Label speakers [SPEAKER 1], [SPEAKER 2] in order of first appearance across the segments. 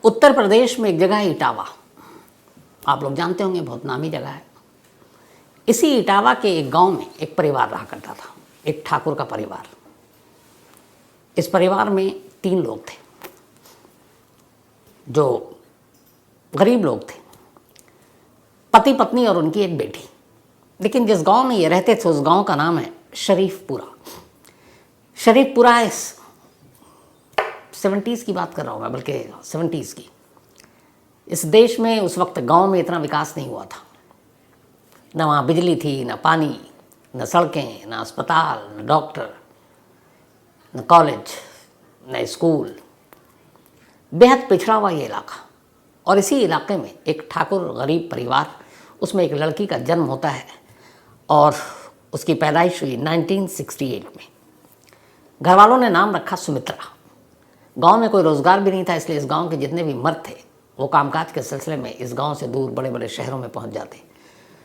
[SPEAKER 1] उत्तर प्रदेश में एक जगह है इटावा, आप लोग जानते होंगे, बहुत नामी जगह है। इसी इटावा के एक गांव में एक परिवार रहा करता था, एक ठाकुर का परिवार। इस परिवार में 3 लोग थे जो गरीब लोग थे, पति पत्नी और उनकी एक बेटी। लेकिन जिस गांव में ये रहते थे उस गांव का नाम है शरीफपुरा। शरीफपुरा इस 70s की बात कर रहा हूँ मैं, बल्कि 70s की। इस देश में उस वक्त गांव में इतना विकास नहीं हुआ था, न वहाँ बिजली थी, न पानी, न सड़कें, न अस्पताल, न डॉक्टर, न कॉलेज, न स्कूल। बेहद पिछड़ा हुआ ये इलाका। और इसी इलाके में एक ठाकुर गरीब परिवार, उसमें एक लड़की का जन्म होता है और उसकी पैदाइश हुई 1968 में। घर वालों ने नाम रखा सुमित्रा। गांव में कोई रोज़गार भी नहीं था, इसलिए इस गांव के जितने भी मर्द थे वो कामकाज के सिलसिले में इस गांव से दूर बड़े बड़े शहरों में पहुंच जाते।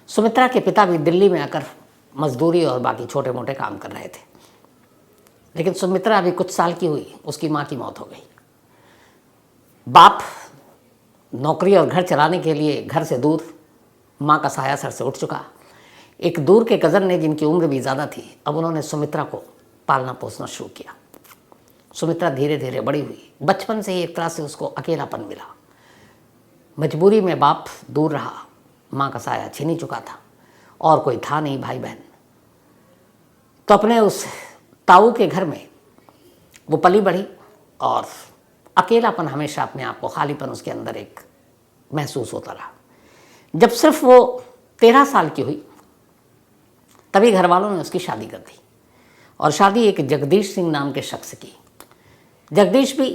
[SPEAKER 1] सुमित्रा के पिता भी दिल्ली में आकर मजदूरी और बाकी छोटे मोटे काम कर रहे थे। लेकिन सुमित्रा अभी कुछ साल की हुई, उसकी माँ की मौत हो गई। बाप नौकरी और घर चलाने के लिए घर से दूर, माँ का साया सर से उठ चुका। एक दूर के कज़न ने, जिनकी उम्र भी ज़्यादा थी, अब उन्होंने सुमित्रा को पालना पोसना शुरू किया। सुमित्रा धीरे धीरे बड़ी हुई। बचपन से ही एक तरह से उसको अकेलापन मिला। मजबूरी में बाप दूर रहा, माँ का साया छीन ही चुका था और कोई था नहीं भाई बहन। तो अपने उस ताऊ के घर में वो पली बढ़ी और अकेलापन हमेशा अपने आप को, खालीपन उसके अंदर एक महसूस होता रहा। जब सिर्फ वो 13 साल की हुई तभी घर वालों ने उसकी शादी कर दी और शादी एक जगदीश सिंह नाम के शख्स की। जगदीश भी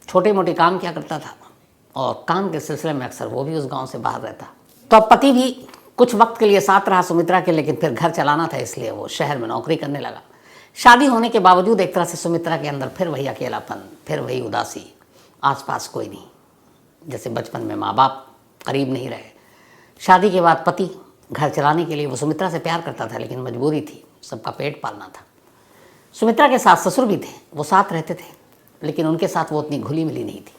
[SPEAKER 1] छोटे मोटे काम किया करता था और काम के सिलसिले में अक्सर वो भी उस गांव से बाहर रहता। तो अब पति भी कुछ वक्त के लिए साथ रहा सुमित्रा के, लेकिन फिर घर चलाना था इसलिए वो शहर में नौकरी करने लगा। शादी होने के बावजूद एक तरह से सुमित्रा के अंदर फिर वही अकेलापन, फिर वही उदासी, आसपास कोई नहीं। जैसे बचपन में माँ बाप करीब नहीं रहे। शादी के बाद पति घर चलाने के लिए, वो सुमित्रा से प्यार करता था लेकिन मजबूरी थी, सबका पेट पालना था। सुमित्रा के साथ ससुर भी थे, वो साथ रहते थे लेकिन उनके साथ वो उतनी घुली मिली नहीं थी।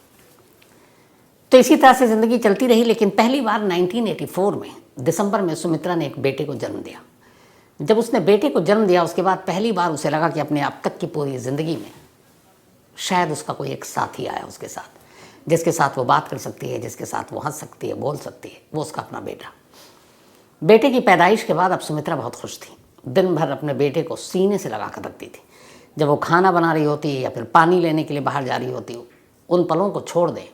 [SPEAKER 1] तो इसी तरह से ज़िंदगी चलती रही। लेकिन पहली बार 1984 में दिसंबर में सुमित्रा ने एक बेटे को जन्म दिया। जब उसने बेटे को जन्म दिया उसके बाद पहली बार उसे लगा कि अपने अब तक की पूरी ज़िंदगी में शायद उसका कोई एक साथी आया उसके साथ, जिसके साथ वो बात कर सकती है, जिसके साथ वो हंस सकती है, बोल सकती है, वो उसका अपना बेटा। बेटे की पैदाइश के बाद अब सुमित्रा बहुत खुश थी। दिन भर अपने बेटे को सीने से लगा कर रखती थी। जब वो खाना बना रही होती या फिर पानी लेने के लिए बाहर जा रही होती, उन पलों को छोड़ दे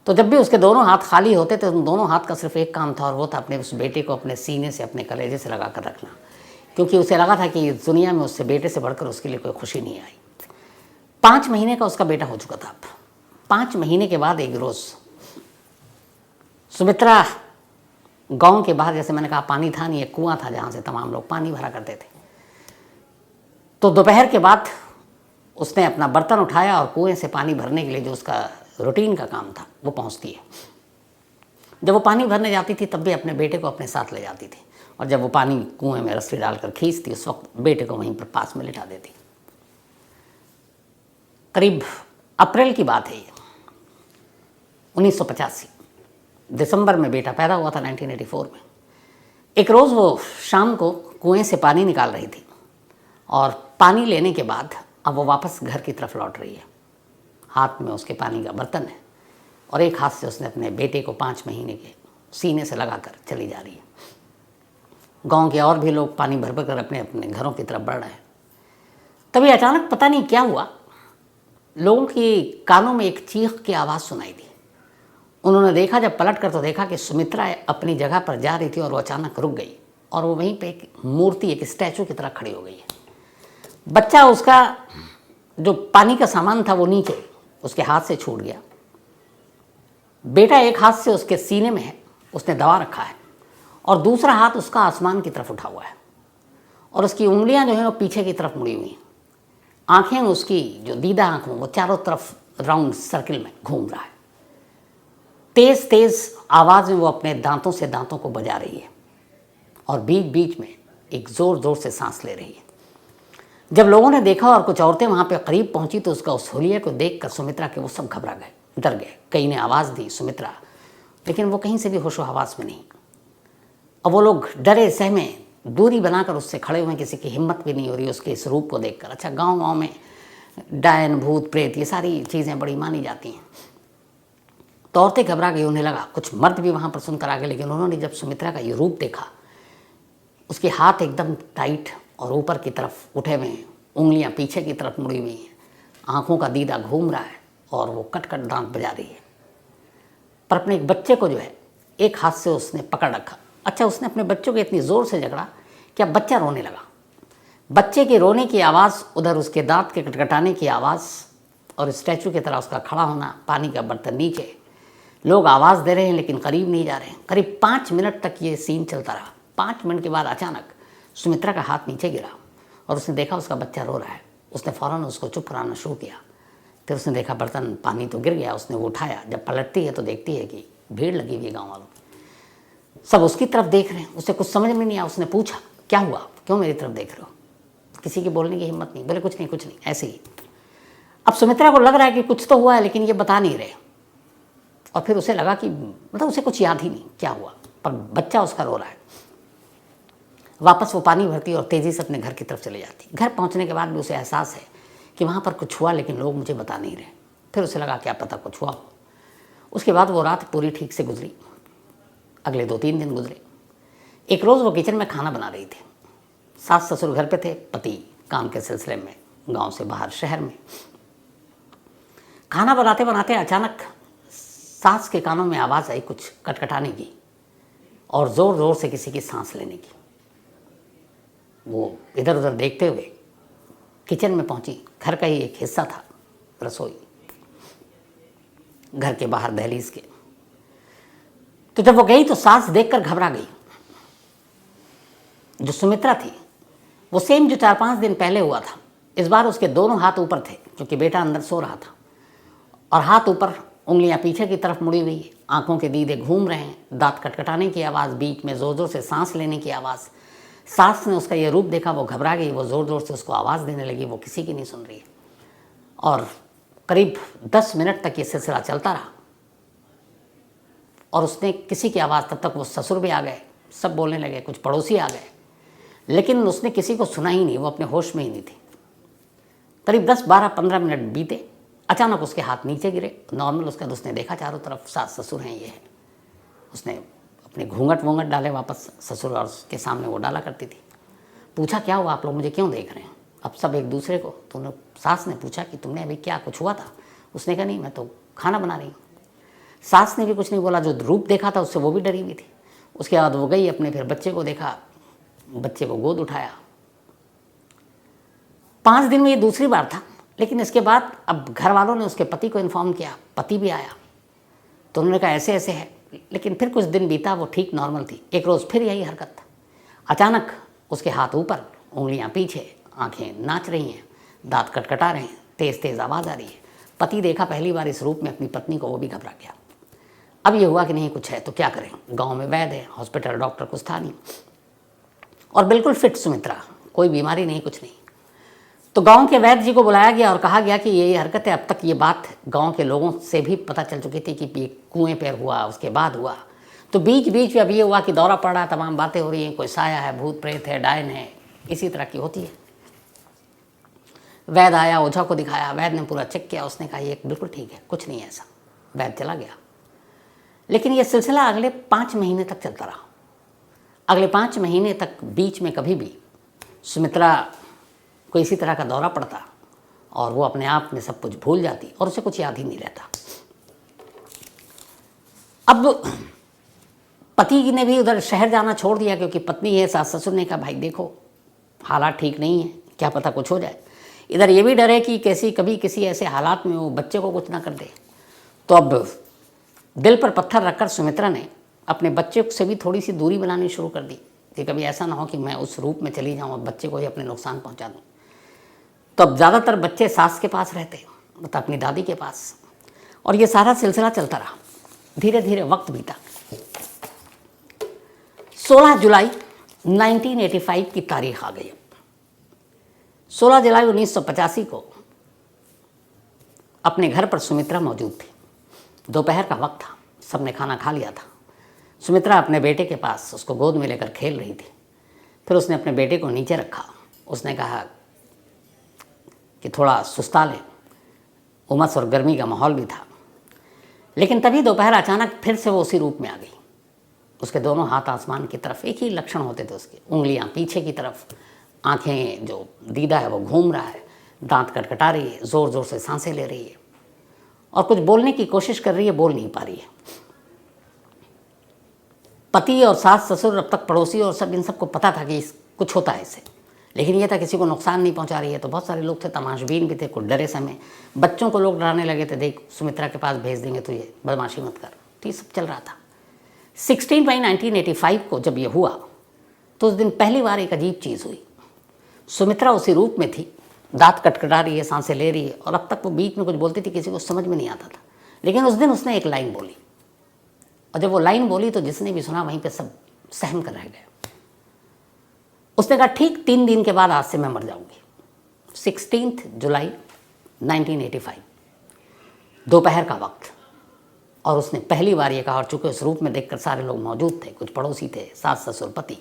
[SPEAKER 1] तो जब भी उसके दोनों हाथ खाली होते थे, उन दोनों हाथ का सिर्फ एक काम था और वो था अपने उस बेटे को अपने सीने से, अपने कलेजे से लगा कर रखना। क्योंकि उसे लगा था कि इस दुनिया में उससे बेटे से बढ़कर उसके लिए कोई खुशी नहीं आई। 5 महीने का उसका बेटा हो चुका था। अब 5 महीने के बाद एक रोज़ सुमित्रा गांव के बाहर, जैसे मैंने कहा, पानी था नहीं, एक कुआं था जहाँ से तमाम लोग पानी भरा करते थे। तो दोपहर के बाद उसने अपना बर्तन उठाया और कुएं से पानी भरने के लिए, जो उसका रूटीन का काम था, वो पहुँचती है। जब वो पानी भरने जाती थी तब भी अपने बेटे को अपने साथ ले जाती थी और जब वो पानी कुएं में रस्सी डालकर खींचती, उस वक्त बेटे को वहीं पर पास में लिटा देती। करीब अप्रैल की बात है ये, 1985 दिसंबर में बेटा पैदा हुआ था 1984 में। एक रोज़ वो शाम को कुएं से पानी निकाल रही थी और पानी लेने के बाद अब वो वापस घर की तरफ लौट रही है। हाथ में उसके पानी का बर्तन है और एक हाथ से उसने अपने बेटे को 5 महीने के सीने से लगाकर चली जा रही है। गांव के और भी लोग पानी भर भर कर अपने अपने घरों की तरफ बढ़ रहे हैं। तभी अचानक पता नहीं क्या हुआ, लोगों की कानों में एक चीख की आवाज़ सुनाई दी। उन्होंने देखा, जब पलट कर तो देखा कि सुमित्रा अपनी जगह पर जा रही थी और वो अचानक रुक गई और वो वहीं पे एक मूर्ति, एक स्टैचू की तरह खड़ी हो गई है। बच्चा, उसका जो पानी का सामान था वो नीचे उसके हाथ से छूट गया। बेटा एक हाथ से उसके सीने में है, उसने दबा रखा है और दूसरा हाथ उसका आसमान की तरफ उठा हुआ है और उसकी उंगलियां जो हैं वो पीछे की तरफ मुड़ी हुई हैं। आंखें, उसकी जो दीदा आँख वो चारों तरफ राउंड सर्किल में घूम रहा है। तेज़ तेज़ आवाज़ में वो अपने दांतों से दांतों को बजा रही है और बीच बीच में एक ज़ोर ज़ोर से सांस ले रही है। जब लोगों ने देखा और कुछ औरतें वहाँ पे करीब पहुँची तो उसका उस हुलिये को देखकर सुमित्रा के वो सब घबरा गए। डर गए। कई ने आवाज़ दी सुमित्रा, लेकिन वो कहीं से भी होशो हवास में नहीं। अब वो लोग डरे सहमे दूरी बनाकर उससे खड़े हुए, किसी की हिम्मत भी नहीं हो रही उसके इस रूप को देखकर। अच्छा, गांव में डायन भूत प्रेत ये सारी चीज़ें बड़ी मानी जाती हैं, तो औरतें घबरा गई। उन्हें लगा कुछ मर्द भी वहाँ पर सुनकर आ गए, लेकिन उन्होंने जब सुमित्रा का ये रूप देखा, उसके हाथ एकदम टाइट और ऊपर की तरफ उठे हुए हैं, उंगलियाँ पीछे की तरफ मुड़ी हुई हैं, आँखों का दीदा घूम रहा है और वो कट कट दांत बजा रही है। पर अपने एक बच्चे को जो है एक हाथ से उसने पकड़ रखा। अच्छा, उसने अपने बच्चों को इतनी ज़ोर से झगड़ा कि अब बच्चा रोने लगा। बच्चे के रोने की आवाज़, उधर उसके दांत के कटकटाने की आवाज़, और स्टैचू की तरह उसका खड़ा होना, पानी का बर्तन नीचे, लोग आवाज़ दे रहे हैं लेकिन करीब नहीं जा रहे हैं। करीब 5 मिनट तक ये सीन चलता रहा। 5 मिनट के बाद अचानक सुमित्रा का हाथ नीचे गिरा और उसने देखा उसका बच्चा रो रहा है। उसने फ़ौरन उसको चुप कराना शुरू किया। फिर उसने देखा बर्तन पानी तो गिर गया, उसने वो उठाया। जब पलटती है तो देखती है कि भीड़ लगी हुई है, गाँव वालों सब उसकी तरफ देख रहे हैं। उसे कुछ समझ में नहीं आया। उसने पूछा, क्या हुआ, क्यों मेरी तरफ देख रहे हो? किसी की बोलने की हिम्मत नहीं, बोले कुछ नहीं, ऐसे ही। अब सुमित्रा को लग रहा है कि कुछ तो हुआ है, लेकिन ये बता नहीं रहे। और फिर उसे लगा कि मतलब उसे कुछ याद ही नहीं क्या हुआ, पर बच्चा उसका रो रहा है। वापस वो पानी भरती और तेज़ी से अपने घर की तरफ चले जाती। घर पहुंचने के बाद भी उसे एहसास है कि वहाँ पर कुछ हुआ, लेकिन लोग मुझे बता नहीं रहे। फिर उसे लगा क्या पता कुछ हुआ हो। उसके बाद वो रात पूरी ठीक से गुजरी। अगले 2-3 दिन गुजरे। एक रोज़ वो किचन में खाना बना रही थी। सास ससुर घर पे थे, पति काम के सिलसिले में गांव से बाहर शहर में। खाना बनाते बनाते अचानक सास के कानों में आवाज़ आई कुछ कटकटाने की और ज़ोर ज़ोर से किसी की सांस लेने की। वो इधर उधर देखते हुए किचन में पहुंची। घर का ही एक हिस्सा था रसोई, घर के बाहर दहलीज के। तो जब वो गई तो सास देखकर घबरा गई। जो सुमित्रा थी वो सेम जो 4-5 दिन पहले हुआ था। इस बार उसके दोनों हाथ ऊपर थे क्योंकि बेटा अंदर सो रहा था, और हाथ ऊपर, उंगलियां पीछे की तरफ मुड़ी हुई, आंखों के दीदे घूम रहे हैं, दांत कटकटाने की आवाज़, बीच में ज़ोर ज़ोर से सांस लेने की आवाज़। सास ने उसका ये रूप देखा, वो घबरा गई। वो ज़ोर ज़ोर से उसको आवाज़ देने लगी, वो किसी की नहीं सुन रही है। और करीब 10 मिनट तक ये सिलसिला चलता रहा। और उसने किसी की आवाज़, तब तक वो ससुर भी आ गए, सब बोलने लगे, कुछ पड़ोसी आ गए, लेकिन उसने किसी को सुना ही नहीं। वो अपने होश में ही नहीं थी। करीब 10-12-15 मिनट बीते। अचानक उसके हाथ नीचे गिरे। नॉर्मल उसका, उसने देखा चारों तरफ सास ससुर हैं, ये है। उसने अपने घूंघट वूंघट डाले वापस, ससुर और उसके सामने वो डाला करती थी। पूछा, क्या हुआ, आप लोग मुझे क्यों देख रहे हैं? अब सब एक दूसरे को। तो सास ने पूछा कि तुमने अभी क्या, कुछ हुआ था? उसने कहा, नहीं, मैं तो खाना बना रही हूँ। सास ने भी कुछ नहीं बोला। जो रूप देखा था उससे वो भी डरी हुई थी। उसके बाद वो गई अपने, फिर बच्चे को देखा, बच्चे को गोद उठाया। 5 दिन में ये दूसरी बार था। लेकिन इसके बाद अब घर वालों ने उसके पति को इन्फॉर्म किया। पति भी आया तो उन्होंने कहा ऐसे ऐसे है। लेकिन फिर कुछ दिन बीता, वो ठीक नॉर्मल थी। एक रोज़ फिर यही हरकत। अचानक उसके हाथ ऊपर, उंगलियां पीछे, आंखें नाच रही हैं, दांत कटकटा रहे हैं, तेज़ तेज़ आवाज़ आ रही है। पति देखा पहली बार इस रूप में अपनी पत्नी को, वो भी घबरा गया। अब ये हुआ कि नहीं कुछ है तो क्या करें। गाँव में वैद्य है, हॉस्पिटल, डॉक्टर कुछ था नहीं, और बिल्कुल फिट सुमित्रा, कोई बीमारी नहीं, कुछ नहीं। तो गांव के वैद्य जी को बुलाया गया और कहा गया कि ये हरकत है। अब तक ये बात गांव के लोगों से भी पता चल चुकी थी कि ये कुएं पर हुआ, उसके बाद हुआ। तो बीच बीच में अब ये हुआ कि दौरा पड़ रहा, तमाम बातें हो रही हैं, कोई साया है, भूत प्रेत है, डायन है, इसी तरह की होती है। वैद्य आया, ओझा को दिखाया, वैद्य ने पूरा चेक किया। उसने कहा ये बिल्कुल ठीक है, कुछ नहीं है ऐसा। वैद्य चला गया। लेकिन ये सिलसिला अगले 5 महीने तक चलता रहा। अगले 5 महीने तक बीच में कभी भी सुमित्रा को इसी तरह का दौरा पड़ता और वो अपने आप में सब कुछ भूल जाती और उसे कुछ याद ही नहीं रहता। अब पति ने भी उधर शहर जाना छोड़ दिया क्योंकि पत्नी है। सास ससुर ने कहा भाई देखो हालात ठीक नहीं है, क्या पता कुछ हो जाए। इधर ये भी डर है कि कैसी कभी किसी ऐसे हालात में वो बच्चे को कुछ ना कर दे। तो अब दिल पर पत्थर रखकर सुमित्रा ने अपने बच्चे से भी थोड़ी सी दूरी बनानी शुरू कर दी कि कभी ऐसा ना हो कि मैं उस रूप में चली जाऊँ और बच्चे को ही अपने नुकसान पहुँचा दूँ। तो अब ज़्यादातर बच्चे सास के पास रहते, मतलब अपनी दादी के पास, और ये सारा सिलसिला चलता रहा। धीरे धीरे वक्त बीता। 16 जुलाई 1985 की तारीख आ गई। 16 जुलाई 1985 को अपने घर पर सुमित्रा मौजूद थी। दोपहर का वक्त था, सबने खाना खा लिया था। सुमित्रा अपने बेटे के पास उसको गोद में लेकर खेल रही थी। फिर उसने अपने बेटे को नीचे रखा। उसने कहा कि थोड़ा सुस्ता लें, उमस और गर्मी का माहौल भी था। लेकिन तभी दोपहर अचानक फिर से वो उसी रूप में आ गई। उसके दोनों हाथ आसमान की तरफ, एक ही लक्षण होते थे उसके, उंगलियां पीछे की तरफ, आंखें, जो दीदा है वो घूम रहा है, दांत कटकटा रही है, ज़ोर ज़ोर से सांसें ले रही है और कुछ बोलने की कोशिश कर रही है, बोल नहीं पा रही है। पति और सास ससुर, अब तक पड़ोसी और सब, इन सबको पता था कि कुछ होता है इससे, लेकिन ये था किसी को नुकसान नहीं पहुंचा रही है। तो बहुत सारे लोग थे, तमाशबीन भी थे, कुछ डरे समय। बच्चों को लोग डराने लगे थे, देख सुमित्रा के पास भेज देंगे तुझे, बदमाशी मत कर। तो ये सब चल रहा था। 16 मई 1985 को जब ये हुआ तो उस दिन पहली बार एक अजीब चीज़ हुई। सुमित्रा उसी रूप में थी, दांत कटकटा रही है, सांसें ले रही है, और अब तक वो बीच में कुछ बोलती थी, किसी को समझ में नहीं आता था। लेकिन उस दिन उसने एक लाइन बोली, और जब वो लाइन बोली तो जिसने भी सुना वहीं पे सब सहम कर रह गए। उसने कहा, ठीक 3 दिन के बाद आज से मैं मर जाऊंगी। 16 जुलाई 1985, दोपहर का वक्त। और उसने पहली बार ये कहा, और चूंकि उस रूप में देखकर सारे लोग मौजूद थे, कुछ पड़ोसी थे, सास ससुर पति,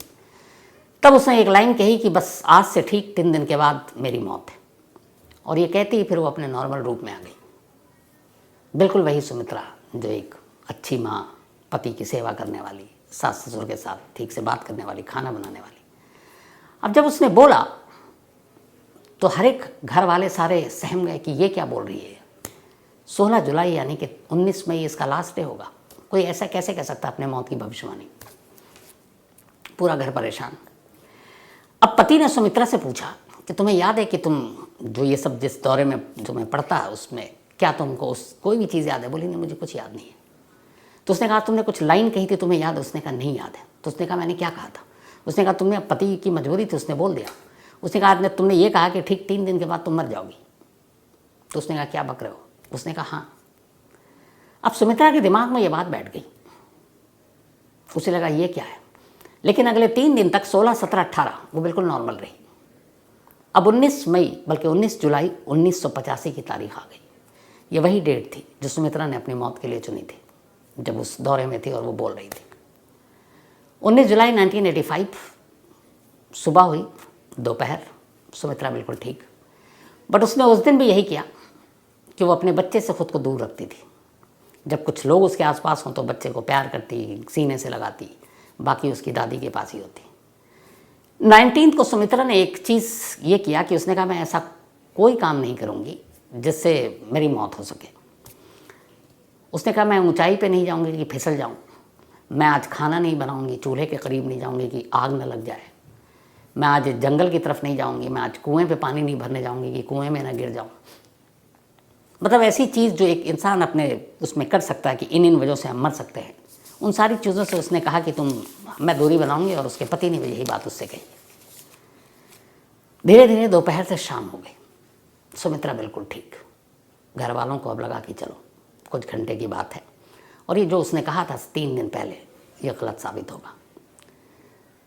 [SPEAKER 1] तब उसने एक लाइन कही कि बस आज से ठीक 3 दिन के बाद मेरी मौत है। और ये कहती ही फिर वो अपने नॉर्मल रूप में आ गई। बिल्कुल वही सुमित्रा जो एक अच्छी माँ, पति की सेवा करने वाली, सास ससुर के साथ ठीक से बात करने वाली, खाना बनाने वाली। अब जब उसने बोला तो हर एक घर वाले सारे सहम गए कि ये क्या बोल रही है। 16 जुलाई यानी कि 19 मई इसका लास्ट डे होगा। कोई ऐसा कैसे कह सकता अपने मौत की भविष्यवाणी। पूरा घर परेशान। अब पति ने सुमित्रा से पूछा कि तुम्हें याद है कि तुम जो ये सब जिस दौरे में जो मैं पढ़ता है उसमें क्या तुमको कोई भी चीज़ याद है? बोली नहीं, मुझे कुछ याद नहीं है। तो उसने कहा, तुमने कुछ लाइन कही थी, तुम्हें याद है? उसने कहा, नहीं याद है। तो उसने कहा, मैंने क्या कहा था? उसने कहा, तुमने पति की मजबूरी थी, उसने बोल दिया। उसने कहा, तुमने ये कहा कि ठीक 3 दिन के बाद तुम मर जाओगी। तो उसने कहा, क्या बक रहे हो? उसने कहा, हाँ। अब सुमित्रा के दिमाग में ये बात बैठ गई। उसे लगा ये क्या है। लेकिन अगले 3 दिन तक 16, 17, 18 वो बिल्कुल नॉर्मल रही। अब 19 मई बल्कि 19 जुलाई 1985 की तारीख आ गई। ये वही डेट थी जो सुमित्रा ने अपनी मौत के लिए चुनी थी, जब उस दौरे में थी और वो बोल रही थी। 19 जुलाई 1985 सुबह हुई, दोपहर, सुमित्रा बिल्कुल ठीक। बट उसने उस दिन भी यही किया कि वो अपने बच्चे से खुद को दूर रखती थी। जब कुछ लोग उसके आसपास हों तो बच्चे को प्यार करती, सीने से लगाती, बाकी उसकी दादी के पास ही होती। 19 को सुमित्रा ने एक चीज़ ये किया कि उसने कहा, मैं ऐसा कोई काम नहीं करूँगी जिससे मेरी मौत हो सके। उसने कहा, मैं ऊंचाई पे नहीं जाऊँगी कि फिसल जाऊँ, मैं आज खाना नहीं बनाऊँगी, चूल्हे के करीब नहीं जाऊँगी कि आग न लग जाए, मैं आज जंगल की तरफ नहीं जाऊँगी, मैं आज कुएं पे पानी नहीं भरने जाऊँगी कि कुएं में न गिर जाऊँ। मतलब ऐसी चीज़ जो एक इंसान अपने उसमें कर सकता है कि इन वजहों से हम मर सकते हैं, उन सारी चीज़ों से उसने कहा कि मैं दूरी बनाऊंगी। और उसके पति ने भी यही बात उससे कही। धीरे धीरे दोपहर से शाम हो गई। सुमित्रा बिल्कुल ठीक। घर वालों को अब लगा कि चलो कुछ घंटे की बात है, और ये जो उसने कहा था 3 दिन पहले, ये गलत साबित होगा।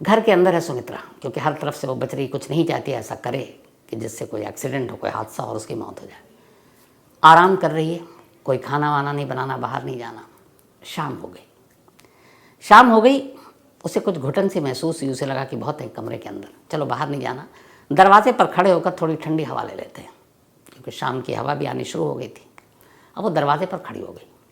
[SPEAKER 1] घर के अंदर है सुमित्रा, क्योंकि हर तरफ से वो बच रही, कुछ नहीं चाहती ऐसा करे कि जिससे कोई एक्सीडेंट हो, कोई हादसा और उसकी मौत हो जाए। आराम कर रही है, कोई खाना वाना नहीं बनाना, बाहर नहीं जाना। शाम हो गई। शाम हो गई, उसे कुछ घुटन सी महसूस हुई। उसे लगा कि बहुत है कमरे के अंदर, चलो बाहर नहीं जाना, दरवाजे पर खड़े होकर थोड़ी ठंडी हवा ले लेते हैं, क्योंकि शाम की हवा भी आनी शुरू हो गई थी। अब वो दरवाजे पर खड़ी हो गई।